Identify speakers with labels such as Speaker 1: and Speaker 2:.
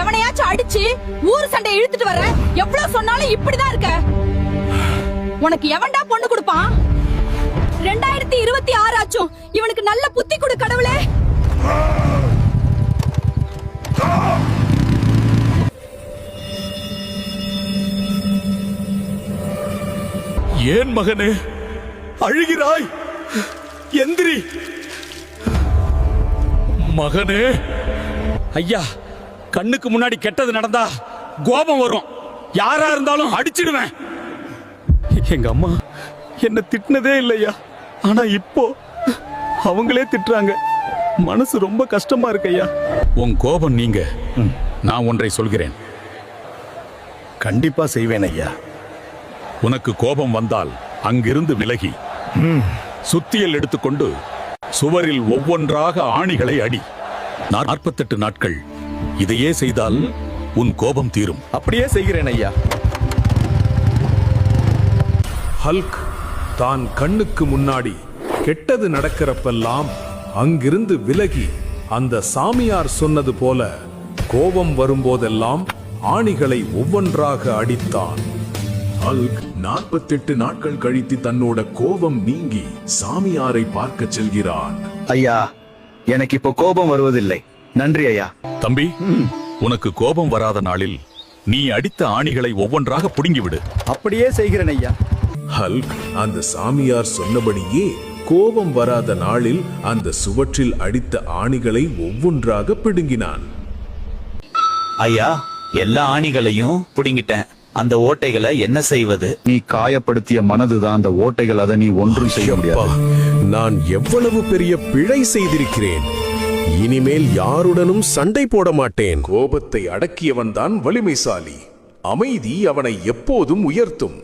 Speaker 1: எவனையாச்சும் அடிச்சு ஊர் சண்டை இழுத்துட்டு வர எவ்வளவு சொன்னாலும் இப்படிதான் இருக்க. உனக்கு எவன்டா பொண்ணு கொடுப்பான்? 2026 ஆச்சும் இவனுக்கு நல்ல புத்தி கொடு கடவுளே.
Speaker 2: ஏன் மகனே அழுகிறாய்? எந்திரி மகனே.
Speaker 3: ஐயா, கண்ணுக்கு முன்னாடி கெட்டது நடந்தா கோபம் வரும். யாரா இருந்தாலும் அடிச்சிடுவேன். எங்க அம்மா என்ன திட்டினதே இல்லையா, ஆனா இப்போ அவங்களே திட்டுறாங்க. மனசு ரொம்ப கஷ்டமா இருக்கு ஐயா.
Speaker 2: உன் கோபம் நீங்க. நான் ஒன்றை சொல்கிறேன்.
Speaker 4: கண்டிப்பா செய்வேன் ஐயா.
Speaker 2: உனக்கு கோபம் வந்தால் அங்கிருந்து விலகி சுத்தியல் எடுத்துக்கொண்டு சுவரில் ஒவ்வொன்றாக ஆணிகளை அடி. 48 நாட்கள் இதையே செய்தால் உன் கோபம் தீரும்.
Speaker 4: அப்படியே செய்கிறேன் ஐயா.
Speaker 5: ஹல்க் தான் கண்ணுக்கு முன்னாடி கெட்டது நடக்கிறப்பெல்லாம் அங்கிருந்து விலகி அந்த சாமியார் சொன்னது போல கோபம் வரும்போதெல்லாம் ஆணிகளை ஒவ்வொன்றாக அடித்தான்.
Speaker 6: ஹல்க் 48 நாட்கள் கழித்து தன்னோட கோபம் நீங்கி சாமியாரை பார்க்க செல்கிறான்.
Speaker 4: ஐயா, எனக்கு இப்போ கோபம் வருவதில்லை. நன்றி ஐயா.
Speaker 2: தம்பி, உனக்கு கோபம் வராத நாளில் நீ அடித்த ஆணிகளை ஒவ்வொன்றாக புடுங்கிவிடு.
Speaker 4: அப்படியே செய்கிறேன் ஐயா.
Speaker 5: ஹல்க் அந்த சாமியார் சொன்னபடியே கோபம் வராத நாளில் அந்த சுவற்றில் அடித்த ஆணிகளை ஒவ்வொன்றாக பிடுங்கினான்.
Speaker 7: ஐயா, எல்லா ஆணிகளையும் புடுங்கிட்டேன். அந்த ஓட்டைகளை என்ன செய்வது?
Speaker 4: நீ காயப்படுத்திய மனதுதான் அந்த ஓட்டைகள். அதை நீ ஒன்றும் செய்ய முடியாது.
Speaker 5: நான் எவ்வளவு பெரிய பிழை செய்திருக்கிறேன். இனிமேல் யாருடனும் சண்டை போட மாட்டேன். கோபத்தை அடக்கியவன் தான் வலிமைசாலி. அமைதி அவனை எப்போதும் உயர்த்தும்.